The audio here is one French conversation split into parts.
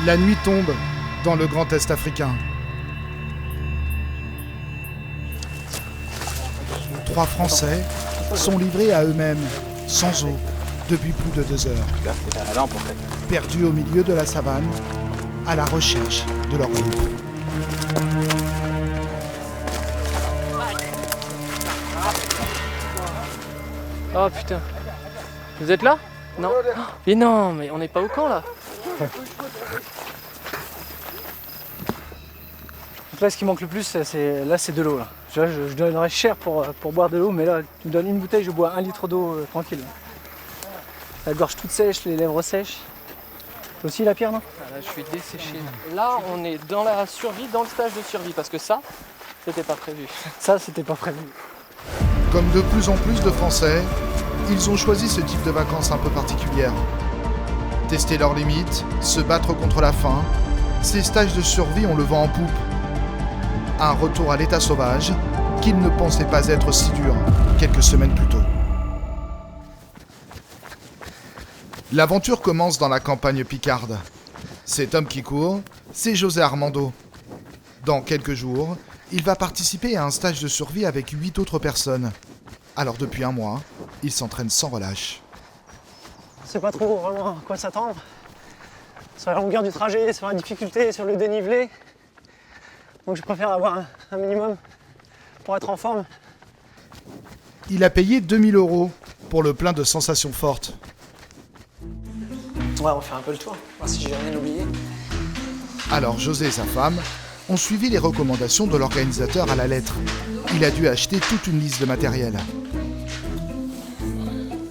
La nuit tombe dans le Grand Est africain. 3 Français sont livrés à eux-mêmes, sans eau, depuis plus de 2 heures. Perdus au milieu de la savane, à la recherche de leur groupe. Oh putain. Vous êtes là? Non. Mais non, mais on n'est pas au camp là. Donc là, ce qui manque le plus, c'est de l'eau. Là. Je donnerais cher pour boire de l'eau, mais là, tu me donnes une bouteille, je bois 1 litre d'eau tranquille. La gorge toute sèche, les lèvres sèches. Toi aussi la Pierre, non? Ah, là, je suis desséché. Là, on est dans la survie, dans le stage de survie, parce que ça, c'était pas prévu. Ça, c'était pas prévu. Comme de plus en plus de Français, ils ont choisi ce type de vacances un peu particulières. Tester leurs limites, se battre contre la faim, ces stages de survie ont le vent en poupe. Un retour à l'état sauvage qu'ils ne pensaient pas être si dur quelques semaines plus tôt. L'aventure commence dans la campagne picarde. Cet homme qui court, c'est José Armando. Dans quelques jours, il va participer à un stage de survie avec 8 autres personnes. Alors depuis 1 mois, il s'entraîne sans relâche. C'est pas trop vraiment à quoi s'attendre. Sur la longueur du trajet, sur la difficulté, sur le dénivelé. Donc je préfère avoir un minimum pour être en forme. Il a payé 2 000 € pour le plein de sensations fortes. Ouais, on fait un peu le tour, voir si j'ai rien oublié. Alors José et sa femme ont suivi les recommandations de l'organisateur à la lettre. Il a dû acheter toute une liste de matériel.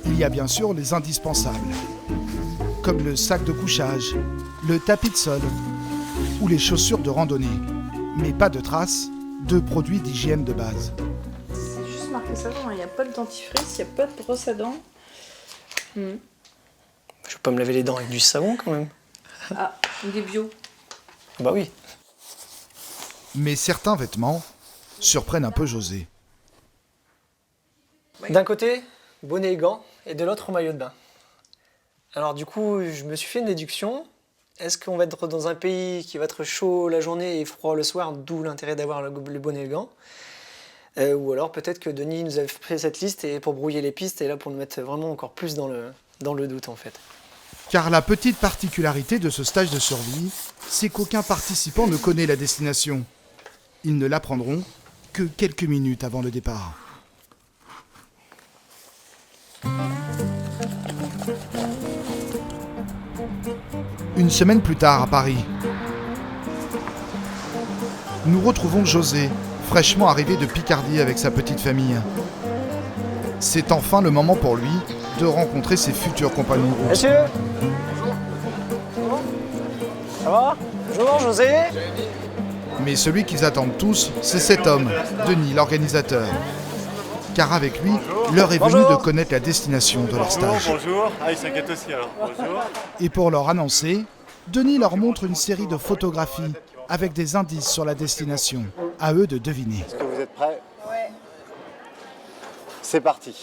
Il y a bien sûr les indispensables, comme le sac de couchage, le tapis de sol ou les chaussures de randonnée. Mais pas de traces de produits d'hygiène de base. C'est juste marqué savon, il n'y a pas de dentifrice, il n'y a pas de brosse à dents. Je vais pas me laver les dents avec du savon quand même. Ah, il est bio. Bah oui. Mais certains vêtements surprennent un peu José. D'un côté, bonnet et gants, et de l'autre, maillot de bain. Alors du coup, je me suis fait une déduction. Est-ce qu'on va être dans un pays qui va être chaud la journée et froid le soir, d'où l'intérêt d'avoir le bonnet et le gant? Ou alors peut-être que Denis nous a fait cette liste et pour brouiller les pistes et là pour nous mettre vraiment encore plus dans le doute en fait. Car la petite particularité de ce stage de survie, c'est qu'aucun participant ne connaît la destination. Ils ne l'apprendront que quelques minutes avant le départ. Une semaine plus tard à Paris, nous retrouvons José, fraîchement arrivé de Picardie avec sa petite famille. C'est enfin le moment pour lui de rencontrer ses futurs compagnons de route. Monsieur, ça va? Bonjour José. Mais celui qu'ils attendent tous, c'est cet homme, Denis, l'organisateur. Car avec lui, l'heure est venue de connaître la destination de leur stage. Bonjour. Ah, il s'inquiète aussi alors. Bonjour. Et pour leur annoncer, Denis leur montre une série de photographies avec des indices sur la destination. À eux de deviner. Est-ce que vous êtes prêts? Ouais. C'est parti.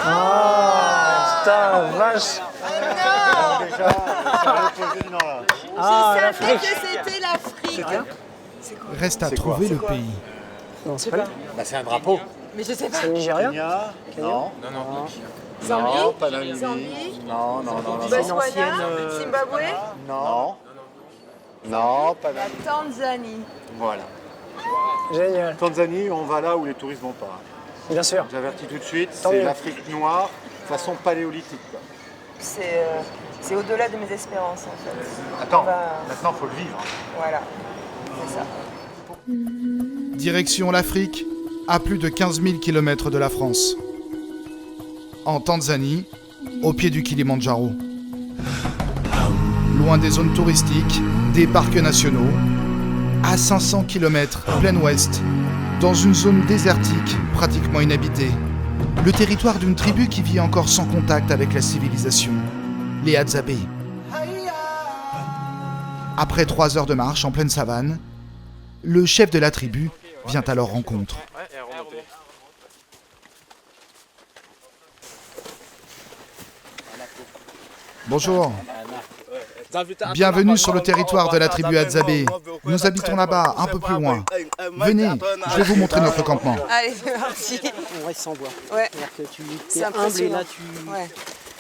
Ah, putain, vache. Déjà, c'est à l'opposé du nord là. Ah, Je savais l'Afrique. que c'était l'Afrique. Reste à C'est trouver quoi le pays. Non, c'est pas. Bah, c'est un drapeau. Mais je sais pas. C'est le Nigeria? Kenya? Non. Zambie? Non, pas Namibie. Zambie? Non, non, non, non. Botswana? Zimbabwe? Non. Non, pas La Namibie. Tanzanie. Voilà. Génial. Tanzanie, on va là où les touristes vont pas. Bien sûr. J'avertis tout de suite, Tant c'est mieux. l'Afrique noire, façon paléolithique. Quoi. C'est au-delà de mes espérances en fait. Attends, Bah. maintenant il faut le vivre. Voilà. C'est ça. Direction l'Afrique, à plus de 15 000 km de la France. En Tanzanie, au pied du Kilimandjaro. Loin des zones touristiques, des parcs nationaux, à 500 km plein ouest, dans une zone désertique pratiquement inhabitée. Le territoire d'une tribu qui vit encore sans contact avec la civilisation, les Hadzabe. Après 3 heures de marche en pleine savane, le chef de la tribu vient à leur rencontre. Bonjour. Bienvenue sur le territoire de la tribu Hadzabe. Nous habitons là-bas, un peu plus loin. Venez, je vais vous montrer notre campement. Allez, c'est parti. On reste sans voix. Ouais. C'est-à-dire que tu C'est es humble et impressionnant. là tu Ouais.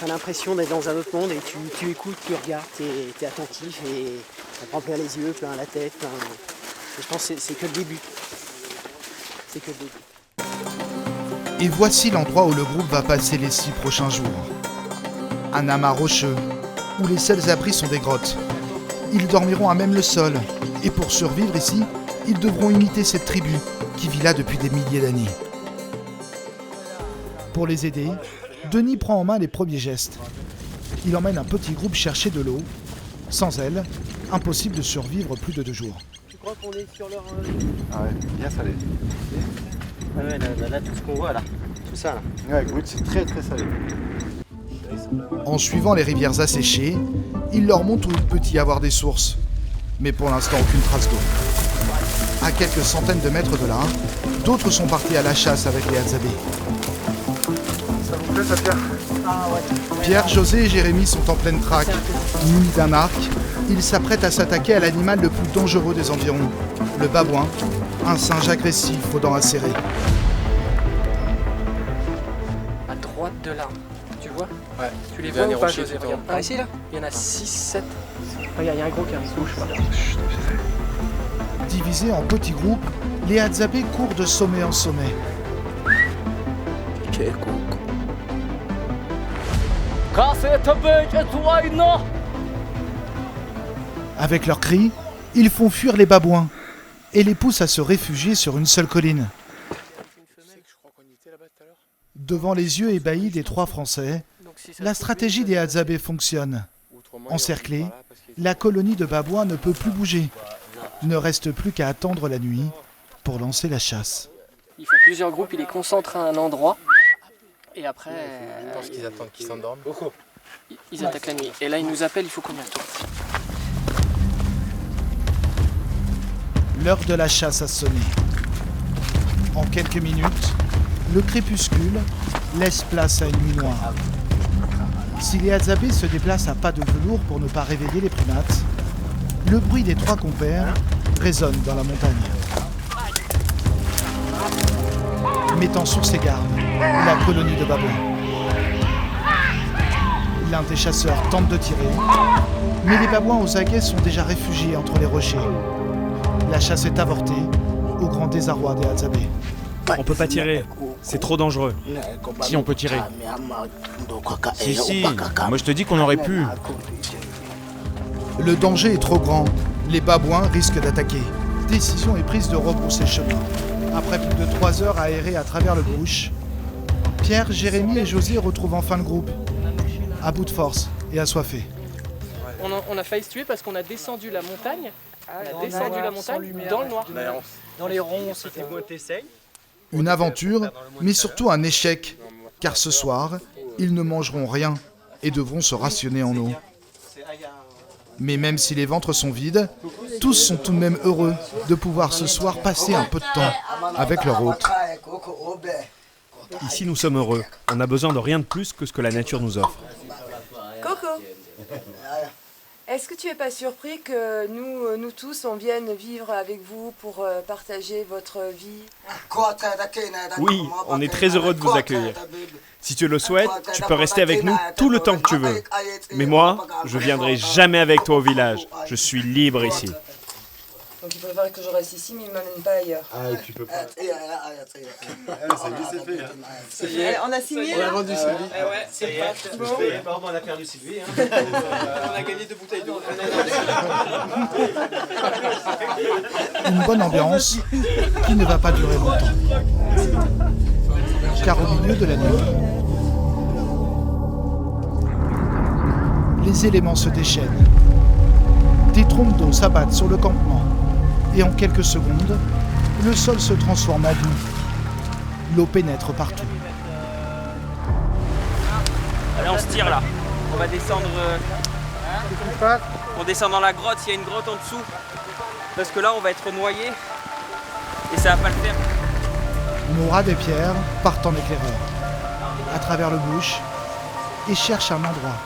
as l'impression d'être dans un autre monde et tu écoutes, tu regardes, tu es attentif et ça prend plein les yeux, plein la tête. Et je pense que c'est que le début. C'est que le début. Et voici l'endroit où le groupe va passer les 6 prochains jours. Un amas rocheux, où les seuls abris sont des grottes. Ils dormiront à même le sol, et pour survivre ici, ils devront imiter cette tribu qui vit là depuis des milliers d'années. Pour les aider, Denis prend en main les premiers gestes. Il emmène un petit groupe chercher de l'eau. Sans elle, impossible de survivre plus de 2 jours. Tu crois qu'on est sur leur... Ah ouais, bien salé. Ah ouais, là, tout ce qu'on voit là, tout ça là. Ouais, goûte, c'est très très salé. En suivant les rivières asséchées, il leur montre où il peut y avoir des sources. Mais pour l'instant, aucune trace d'eau. À quelques centaines de mètres de là, d'autres sont partis à la chasse avec les Hadzabe. Ça vous plaît ça, Pierre? Pierre, José et Jérémy sont en pleine traque. Munis d'un arc, ils s'apprêtent à s'attaquer à l'animal le plus dangereux des environs, le babouin, un singe agressif aux dents acérées. À droite de là, tu vois? Ouais. Tu les Les vois ou derniers pas, rochers José? tout en Regarde. haut. Ah, ici, là? Il y en a 6, 7. Regarde, il y a un gros qui arrive, bouge pas. Divisés en petits groupes, les Hadzabe courent de sommet en sommet. Avec leurs cris, ils font fuir les babouins et les poussent à se réfugier sur une seule colline. Devant les yeux ébahis des 3 Français, la stratégie des Hadzabe fonctionne. Encerclée, la colonie de babouins ne peut plus bouger. Il ne reste plus qu'à attendre la nuit pour lancer la chasse. Ils font plusieurs groupes, ils les concentrent à un endroit. Et après, Je pense qu'ils attendent qu'ils s'endorment. ils attaquent la nuit. Et là, ils nous appellent, il faut qu'on y retourne. L'heure de la chasse a sonné. En quelques minutes, le crépuscule laisse place à une nuit noire. Si les Hadzabe se déplacent à pas de velours pour ne pas réveiller les primates, le bruit des 3 compères résonne dans la montagne. Mettant sur ses gardes la colonie de babouins. L'un des chasseurs tente de tirer, mais les babouins aux aguets sont déjà réfugiés entre les rochers. La chasse est avortée, au grand désarroi des Hadzabe. On peut pas tirer, c'est trop dangereux. Si on peut tirer. Si, moi je te dis qu'on aurait pu. Le danger est trop grand, les babouins risquent d'attaquer. Décision est prise de rebrousser chemin. Après plus de 3 heures à errer à travers le bush, Pierre, Jérémy et José retrouvent enfin le groupe, à bout de force et assoiffés. On a failli se tuer parce qu'on a descendu la montagne. On a descendu la montagne dans le noir. Dans les ronds, c'était bon, t'essayes. Une aventure, mais surtout un échec, car ce soir, ils ne mangeront rien et devront se rationner en eau. Mais même si les ventres sont vides, tous sont tout de même heureux de pouvoir ce soir passer un peu de temps avec leur hôte. Ici nous sommes heureux, on n'a besoin de rien de plus que ce que la nature nous offre. Coco, est-ce que tu es pas surpris que nous tous, on vienne vivre avec vous pour partager votre vie? Oui, on est très heureux de vous accueillir. Si tu le souhaites, tu peux rester avec nous tout le temps que tu veux. Mais moi, je viendrai jamais avec toi au village. Je suis libre ici. Donc il préfère que je reste ici, mais il ne m'amène pas ailleurs. Ah, et tu peux pas. c'est fait. Hein. Allez, on a signé On a là? vendu celui. Ouais, c'est pas. On a perdu Sylvie. On a gagné 2 bouteilles d'eau. Une bonne ambiance qui ne va pas durer longtemps. Car au milieu de la nuit, les éléments se déchaînent. Des trompes d'eau s'abattent sur le campement et en quelques secondes, le sol se transforme en boue. L'eau pénètre partout. Allez, on se tire là. On va descendre. On descend dans la grotte, il y a une grotte en dessous. Parce que là, on va être noyé. Et ça va pas le faire. Mourad et Pierre partent en éclaireur, à travers le bush, et cherchent un endroit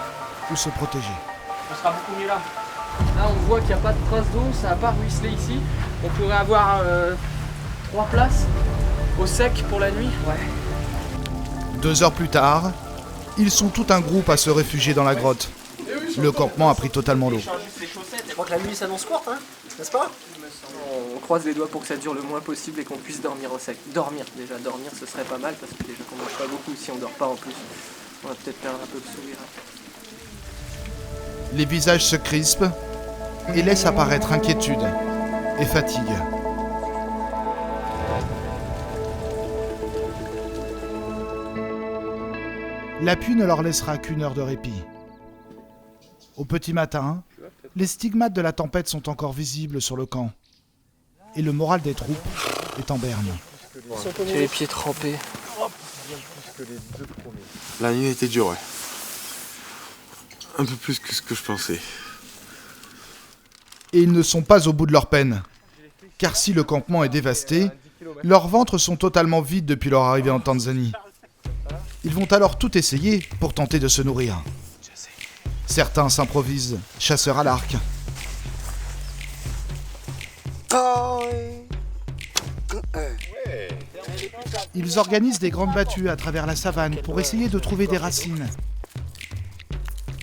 ou se protéger. On sera beaucoup mieux là. Là, on voit qu'il n'y a pas de traces d'eau, ça n'a pas ruisselé ici. On pourrait avoir 3 places au sec pour la nuit. Ouais. 2 heures plus tard, ils sont tout un groupe à se réfugier dans la grotte. Le campement a pris totalement l'eau. Je crois que la nuit s'annonce courte, hein, n'est-ce pas? On croise les doigts pour que ça dure le moins possible et qu'on puisse dormir au sec. Dormir, ce serait pas mal parce que déjà qu'on mange pas beaucoup. Si on dort pas en plus, on va peut-être perdre un peu de sourire. Les visages se crispent et laissent apparaître inquiétude et fatigue. La pluie ne leur laissera qu'une heure de répit. Au petit matin, les stigmates de la tempête sont encore visibles sur le camp. Et le moral des troupes est en berne. J'ai les pieds trempés. La nuit était dure, ouais. Un peu plus que ce que je pensais. Et ils ne sont pas au bout de leur peine. Car si le campement est dévasté, leurs ventres sont totalement vides depuis leur arrivée en Tanzanie. Ils vont alors tout essayer pour tenter de se nourrir. Certains s'improvisent chasseurs à l'arc. Ils organisent des grandes battues à travers la savane pour essayer de trouver des racines.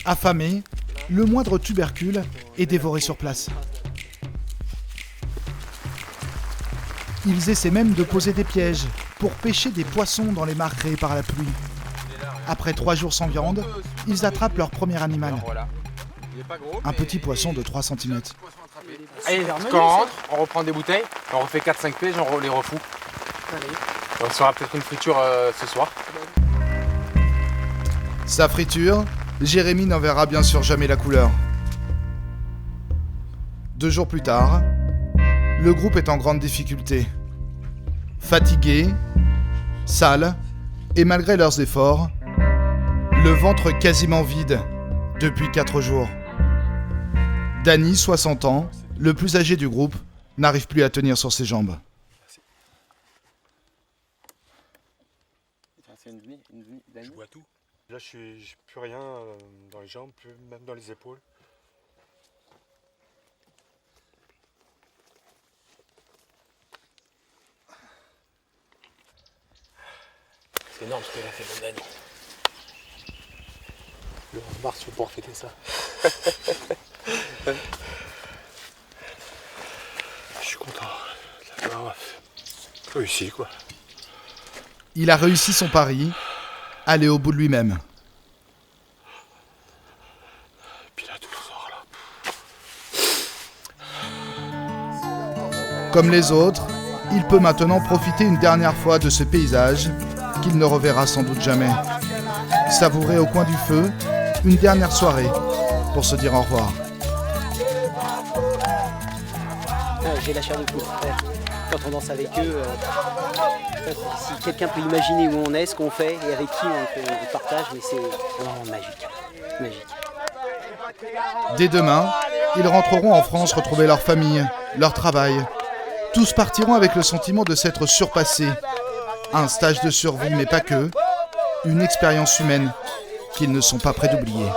Affamés, le moindre tubercule est dévoré sur place. Ils essaient même de poser des pièges pour pêcher des poissons dans les mares créées par la pluie. Après 3 jours sans viande, ils attrapent leur premier animal. Un petit poisson de 3 cm. Allez, quand on rentre, on reprend des bouteilles, on refait 4-5 pièges, on les refout. On se fera peut-être une friture ce soir. Sa friture, Jérémy n'en verra bien sûr jamais la couleur. 2 jours plus tard, le groupe est en grande difficulté. Fatigué, sale, et malgré leurs efforts, le ventre quasiment vide depuis 4 jours. Danny, 60 ans, le plus âgé du groupe, n'arrive plus à tenir sur ses jambes. Je vois tout. Là, j'ai plus rien dans les jambes, même dans les épaules. C'est énorme ce qu'il a fait, mon Dany. Le 11 mars, tu vas pouvoir fêter ça. Je suis content d'avoir réussi, quoi. Il a réussi son pari, aller au bout de lui-même. Et puis là, tout le soir, là. Comme les autres, il peut maintenant profiter une dernière fois de ce paysage qu'il ne reverra sans doute jamais. Savourer au coin du feu une dernière soirée pour se dire au revoir. J'ai la chair de poule. Quand on danse avec eux, si quelqu'un peut imaginer où on est, ce qu'on fait et avec qui on partage, mais c'est vraiment magique. Magique. Dès demain, ils rentreront en France retrouver leur famille, leur travail. Tous partiront avec le sentiment de s'être surpassés. Un stage de survie, mais pas que. Une expérience humaine qu'ils ne sont pas prêts d'oublier.